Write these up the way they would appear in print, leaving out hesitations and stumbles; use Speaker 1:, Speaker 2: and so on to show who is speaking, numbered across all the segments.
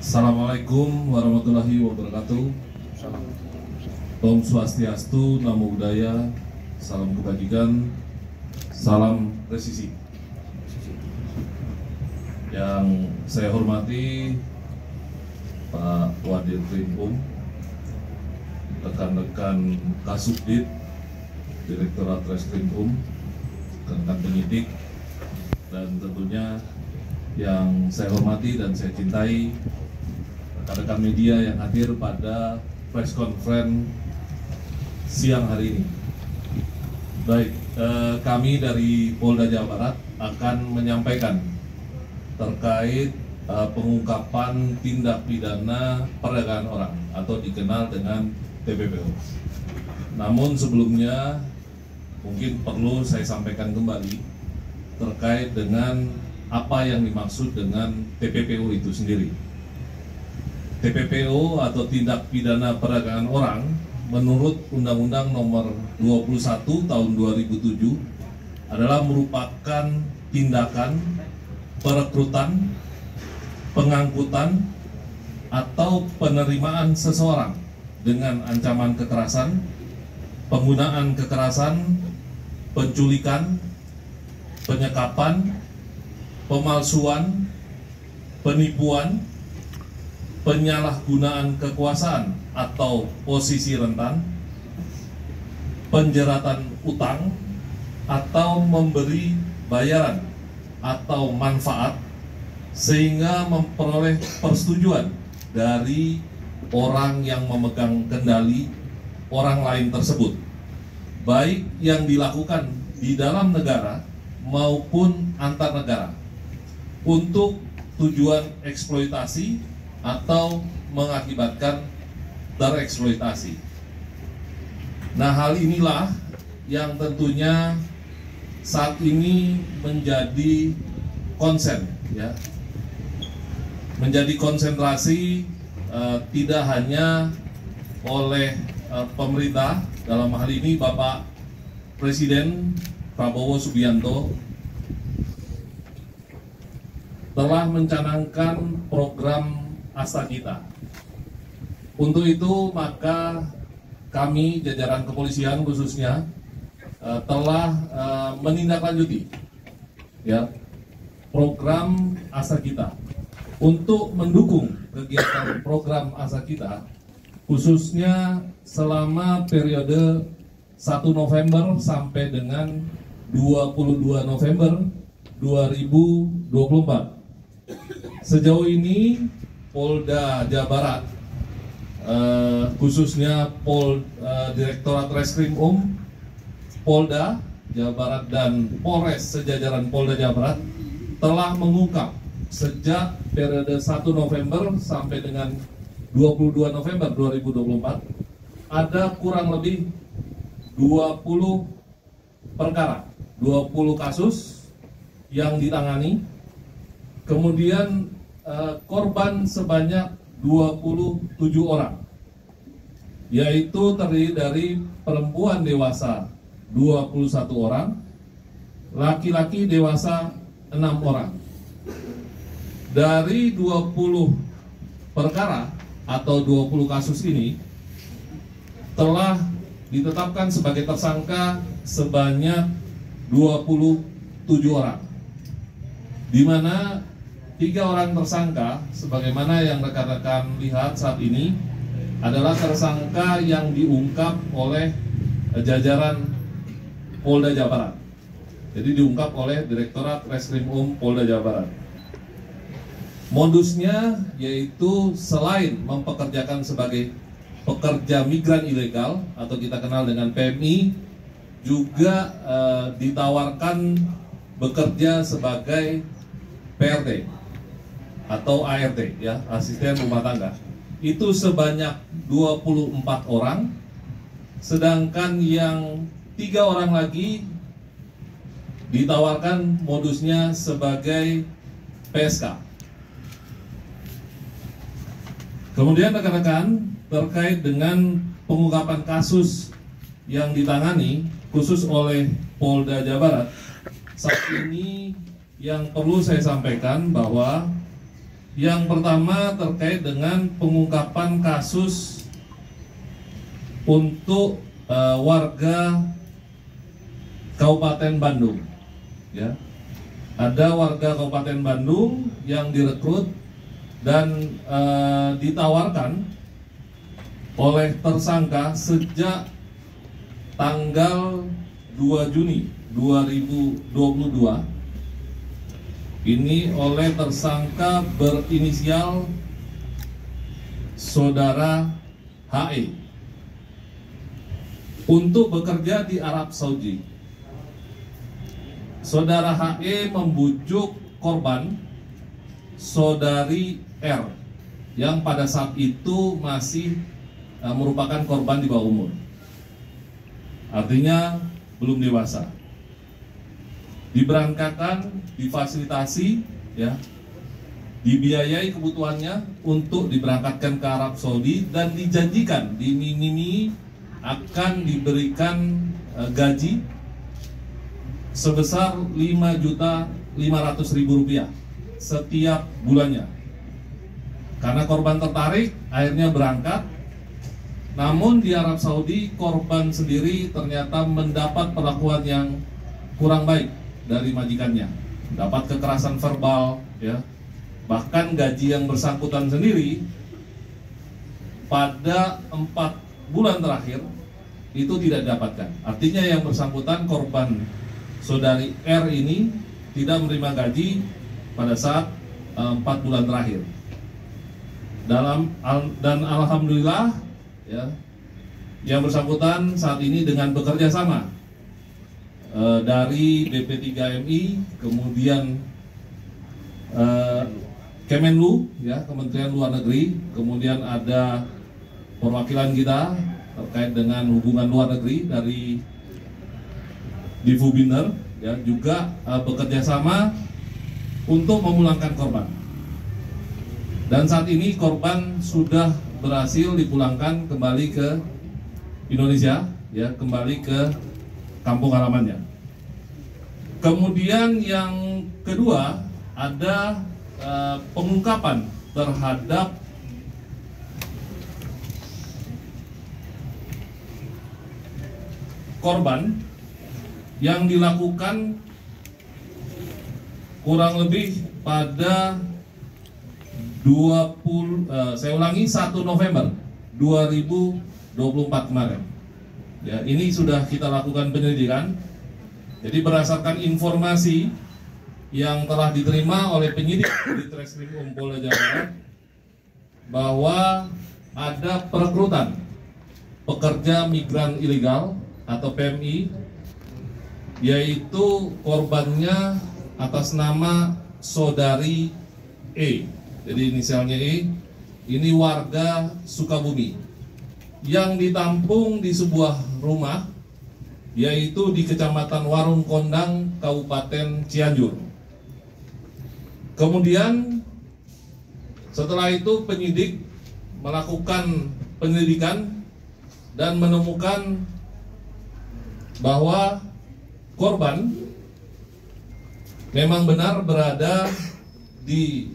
Speaker 1: Assalamualaikum warahmatullahi wabarakatuh. Om Swastiastu, Namo Buddhaya, salam kebajikan, salam presisi. Yang saya hormati Pak Wadir Krimum, rekan-rekan Kasubdit, Direktorat Reskrimum, rekan-rekan penyidik, dan tentunya yang saya hormati dan saya cintai rekan-rekan media yang hadir pada press conference siang hari ini. Baik, kami dari Polda Jawa Barat akan menyampaikan terkait pengungkapan tindak pidana perdagangan orang atau dikenal dengan TPPO. Namun sebelumnya mungkin perlu saya sampaikan kembali terkait dengan apa yang dimaksud dengan TPPO itu sendiri. TPPO atau tindak pidana perdagangan orang menurut Undang-Undang Nomor 21 Tahun 2007 adalah merupakan tindakan perekrutan, pengangkutan, atau penerimaan seseorang dengan ancaman kekerasan, penggunaan kekerasan, penculikan, penyekapan, pemalsuan, penipuan, penyalahgunaan kekuasaan atau posisi rentan, penjeratan utang, atau memberi bayaran atau manfaat sehingga memperoleh persetujuan dari orang yang memegang kendali orang lain tersebut, baik yang dilakukan di dalam negara maupun antar negara, untuk tujuan eksploitasi atau mengakibatkan tereksploitasi. Nah, hal inilah yang tentunya saat ini menjadi konsen, ya, menjadi konsentrasi tidak hanya oleh pemerintah, dalam hal ini Bapak Presiden Prabowo Subianto telah mencanangkan program Asta Kita. Untuk itu maka kami jajaran kepolisian khususnya telah menindaklanjuti, ya, program Asta Kita. Untuk mendukung kegiatan program Asta Kita khususnya selama periode 1 November sampai dengan 22 November 2024. Sejauh ini Polda Jawa Barat, khususnya Direktorat Reskrimum Polda Jawa Barat dan Polres sejajaran Polda Jawa Barat telah mengungkap sejak periode 1 November sampai dengan 22 November 2024 ada kurang lebih 20 perkara, 20 kasus yang ditangani, kemudian korban sebanyak 27 orang, yaitu terdiri dari perempuan dewasa 21 orang, laki-laki dewasa 6 orang. Dari 20 perkara atau 20 kasus ini telah ditetapkan sebagai tersangka sebanyak 27 orang, di mana 3 orang tersangka sebagaimana yang rekan-rekan lihat saat ini adalah tersangka yang diungkap oleh jajaran Polda Jawa Barat. Jadi diungkap oleh Direktorat Reskrimum Polda Jawa Barat. Modusnya yaitu selain mempekerjakan sebagai pekerja migran ilegal atau kita kenal dengan PMI, juga ditawarkan bekerja sebagai PRT atau ART, ya, asisten rumah tangga. Itu sebanyak 24 orang, sedangkan yang 3 orang lagi ditawarkan modusnya sebagai PSK. Kemudian rekan-rekan, terkait dengan pengungkapan kasus yang ditangani khusus oleh Polda Jawa Barat, saat ini yang perlu saya sampaikan bahwa Yang pertama terkait dengan pengungkapan kasus untuk warga Kabupaten Bandung. Ya, ada warga Kabupaten Bandung yang direkrut dan ditawarkan oleh tersangka sejak tanggal 2 Juni 2022 ini oleh tersangka berinisial Saudara HE untuk bekerja di Arab Saudi. Saudara HE membujuk korban Saudari R yang pada saat itu masih merupakan korban di bawah umur, artinya belum dewasa. Diberangkatkan, difasilitasi, ya, dibiayai kebutuhannya untuk diberangkatkan ke Arab Saudi dan dijanjikan, diiming-imingi akan diberikan gaji sebesar Rp5.500.000 setiap bulannya. Karena korban tertarik, akhirnya berangkat. Namun di Arab Saudi korban sendiri ternyata mendapat perlakuan yang kurang baik dari majikannya, dapat kekerasan verbal, ya, bahkan gaji yang bersangkutan sendiri pada 4 bulan terakhir itu tidak didapatkan. Artinya yang bersangkutan korban Saudari R ini tidak menerima gaji pada saat 4 bulan terakhir. Dan alhamdulillah, ya, yang bersangkutan saat ini dengan bekerja sama dari BP3MI, kemudian Kemenlu, ya, Kementerian Luar Negeri, kemudian ada perwakilan kita terkait dengan hubungan luar negeri dari Divubiner, ya, juga bekerja sama untuk memulangkan korban. Dan saat ini korban sudah berhasil dipulangkan kembali ke Indonesia, ya, kembali ke kampung halamannya. Kemudian yang kedua ada pengungkapan terhadap korban yang dilakukan kurang lebih pada 1 November 2024 kemarin. Ya, ini sudah kita lakukan penyelidikan. Jadi berdasarkan informasi yang telah diterima oleh penyidik di Treskrim Polda Jawa Barat bahwa ada perekrutan pekerja migran ilegal atau PMI, yaitu korbannya atas nama Saudari E. Jadi inisialnya E, ini warga Sukabumi yang ditampung di sebuah rumah, yaitu di Kecamatan Warung Kondang, Kabupaten Cianjur. Kemudian setelah itu penyidik melakukan penyelidikan dan menemukan bahwa korban memang benar berada di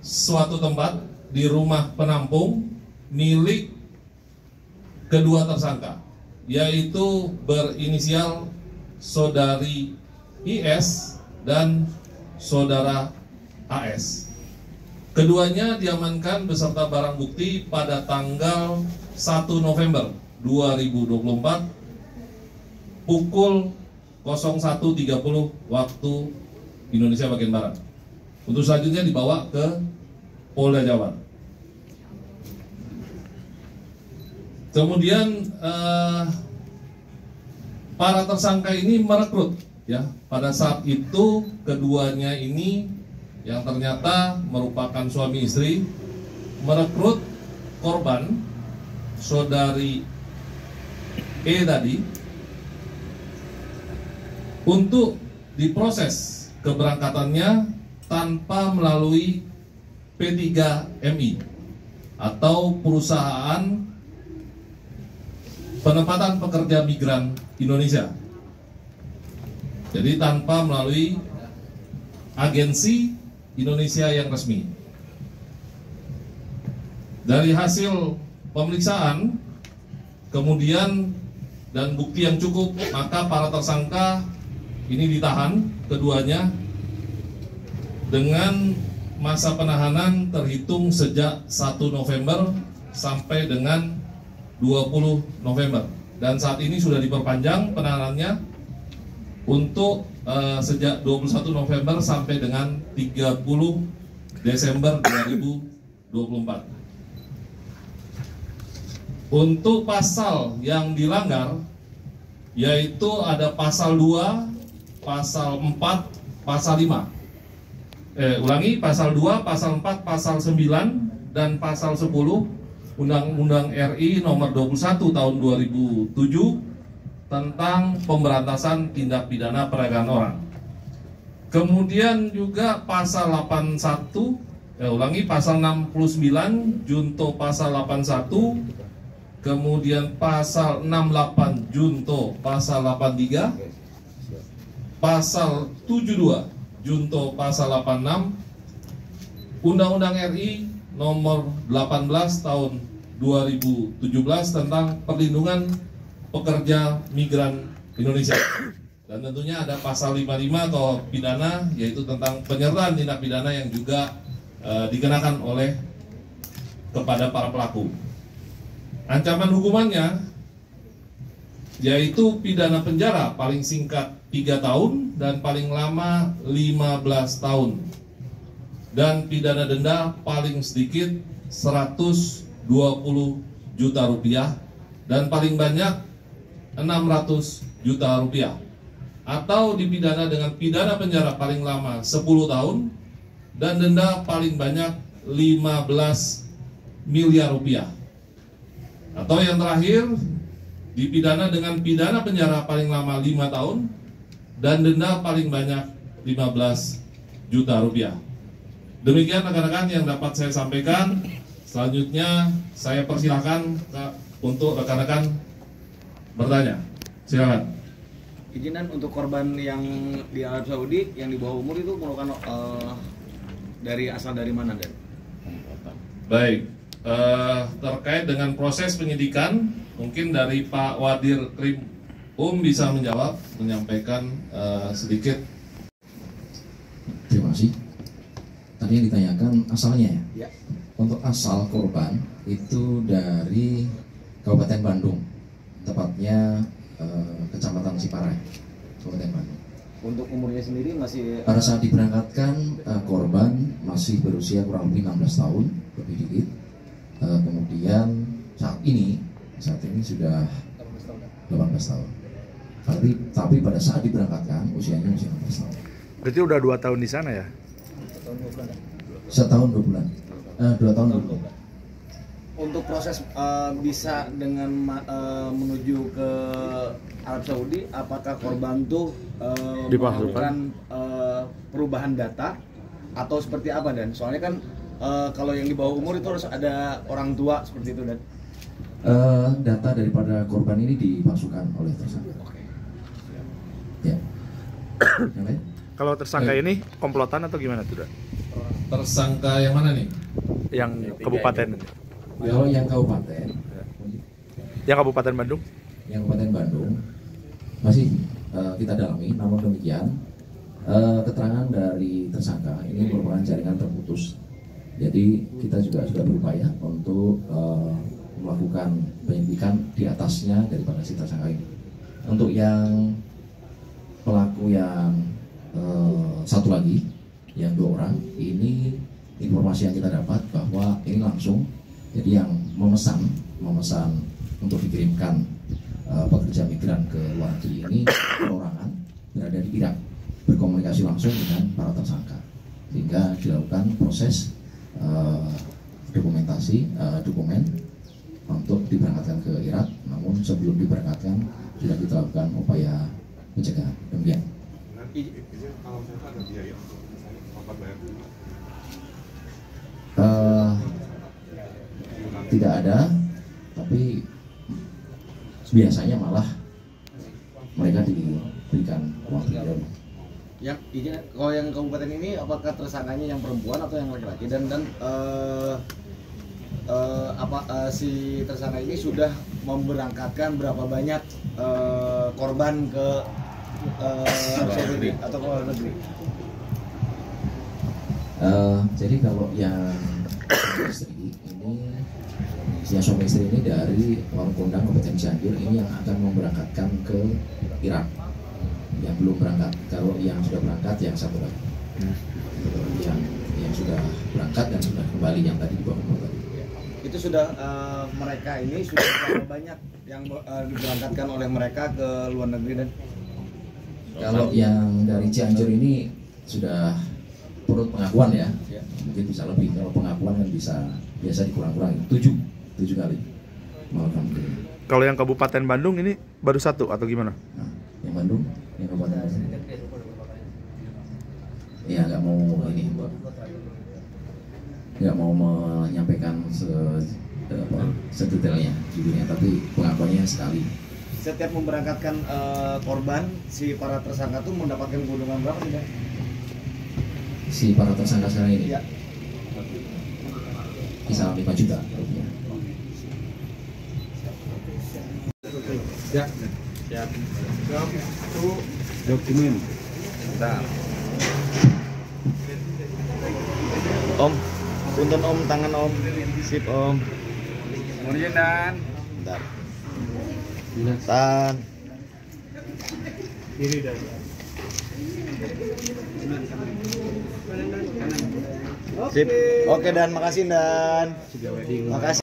Speaker 1: suatu tempat di rumah penampung milik kedua tersangka, yaitu berinisial Saudari IS dan Saudara AS. Keduanya diamankan beserta barang bukti pada tanggal 1 November 2024 pukul 01.30 waktu Indonesia bagian Barat. Untuk selanjutnya dibawa ke Polda Jawa. Kemudian para tersangka ini merekrut, ya, pada saat itu keduanya ini yang ternyata merupakan suami istri merekrut korban Saudari E tadi untuk diproses keberangkatannya tanpa melalui P3MI atau perusahaan penempatan pekerja migran Indonesia. Jadi tanpa melalui agensi Indonesia yang resmi. Dari hasil pemeriksaan, kemudian dan bukti yang cukup, maka para tersangka ini ditahan keduanya dengan masa penahanan terhitung sejak 1 November sampai dengan 20 November. Dan saat ini sudah diperpanjang penahanannya untuk sejak 21 November sampai dengan 30 Desember 2024. Untuk pasal yang dilanggar, yaitu ada pasal 2, pasal 4, pasal 5. Pasal 2, pasal 4, pasal 9, dan pasal 10 Undang-Undang RI nomor 21 tahun 2007 tentang pemberantasan tindak pidana perdagangan orang. Kemudian juga pasal 81, pasal 69 junto pasal 81, kemudian pasal 68 junto pasal 83, pasal 72 junto pasal 86, Undang-Undang RI nomor 18 tahun 2017 tentang perlindungan pekerja migran Indonesia. Dan tentunya ada pasal 55 atau pidana, yaitu tentang penyertaan tindak pidana yang juga dikenakan oleh kepada para pelaku. Ancaman hukumannya yaitu pidana penjara paling singkat 3 tahun dan paling lama 15 tahun, dan pidana denda paling sedikit 120 juta rupiah dan paling banyak 600 juta rupiah, atau dipidana dengan pidana penjara paling lama 10 tahun dan denda paling banyak 15 miliar rupiah, atau yang terakhir dipidana dengan pidana penjara paling lama 5 tahun dan denda paling banyak 15 juta rupiah. Demikian rekan-rekan yang dapat saya sampaikan. Selanjutnya saya persilahkan untuk rekan-rekan bertanya. Silakan.
Speaker 2: Izinan untuk korban yang di Arab Saudi yang di bawah umur itu merupakan asal dari mana, Dan?
Speaker 1: Baik, terkait dengan proses penyidikan, mungkin dari Pak Wadir Krim bisa menjawab, menyampaikan sedikit.
Speaker 3: Terima kasih. Tadi yang ditanyakan asalnya ya?
Speaker 2: Ya.
Speaker 3: Untuk asal korban itu dari Kabupaten Bandung, tepatnya Kecamatan Ciparai, Kabupaten Bandung.
Speaker 2: Untuk umurnya sendiri masih...
Speaker 3: Pada saat diberangkatkan, korban masih berusia kurang lebih 16 tahun, lebih dikit. Kemudian saat ini sudah 18 tahun. Tapi pada saat diberangkatkan usianya masih 16 tahun.
Speaker 4: Berarti udah 2 tahun di sana ya?
Speaker 3: Setahun 2 bulan. 2 tahun 2 bulan.
Speaker 2: Untuk proses bisa dengan menuju ke Arab Saudi, apakah korban tuh melakukan perubahan data atau seperti apa, Dan? Soalnya kan kalau yang di bawah umur itu harus ada orang tua seperti itu, Dan.
Speaker 3: Data daripada korban ini dipalsukan oleh tersangka.
Speaker 2: Oke.
Speaker 3: Ya. Yang lain?
Speaker 4: Kalau tersangka ini komplotan atau gimana tuh, Dan?
Speaker 1: Tersangka yang mana nih?
Speaker 4: Yang kabupaten.
Speaker 3: Kalau yang kabupaten,
Speaker 4: Yang Kabupaten Bandung?
Speaker 3: Yang Kabupaten Bandung masih kita dalami, namun demikian keterangan dari tersangka ini merupakan jaringan terputus. Jadi kita juga sudah berupaya untuk melakukan penyelidikan di atasnya daripada si tersangka ini. Untuk yang pelaku yang satu lagi, yang 2 orang, ini informasi yang kita dapat bahwa ini langsung, jadi yang memesan untuk dikirimkan pekerja migran ke luar negeri ini perorangan berada di Irak, berkomunikasi langsung dengan para tersangka, sehingga dilakukan proses dokumen untuk diberangkatkan ke Irak. Namun sebelum diberangkatkan sudah kita lakukan upaya pencegahan. Demikian.
Speaker 5: Kalau misalnya ada biaya untuk obat bayar
Speaker 3: tidak ada, tapi biasanya malah mereka diberikan uang tidak.
Speaker 2: Yang kalau yang kabupaten ini, apakah tersangkanya yang perempuan atau yang laki-laki, dan si tersangka ini sudah memberangkatkan berapa banyak korban ke Arab Saudi atau ke luar negeri?
Speaker 3: Jadi kalau yang istri ini, yang suami istri ini dari Warung Kondang Kabupaten Cianjur ini yang akan memberangkatkan ke Irak. Yang belum berangkat, kalau yang sudah berangkat yang satu lagi. Yang sudah berangkat dan sudah kembali yang tadi di bawah tadi.
Speaker 2: Itu sudah mereka ini sudah berapa banyak yang diberangkatkan oleh mereka ke luar negeri dan
Speaker 3: kalau yang dari Cianjur ini sudah menurut pengakuan ya, mungkin bisa lebih. Kalau pengakuan kan biasa dikurang-kurangi 7 kali melakukan.
Speaker 4: Kalau yang Kabupaten Bandung ini baru 1 atau gimana?
Speaker 3: Nah, yang Bandung, yang Kabupaten Bandung. Ya nggak mau ini, nggak mau menyampaikan sedetailnya judulnya, tapi pengakuannya sekali.
Speaker 2: setiap memberangkatkan korban, si para tersangka itu mendapatkan keuntungan berapa tidak?
Speaker 3: Si para tersangka sekarang ini
Speaker 2: Ya.
Speaker 3: kisaran 5 juta rupiah.
Speaker 2: Ya. Siap. Dokumen. Bentar. Om, punten Om, tangan Om. Sip Om. Kemudian Dan. Bentar. Tan. Kiri Dan. Sip. Oke Dan, makasih Dan. Makasih.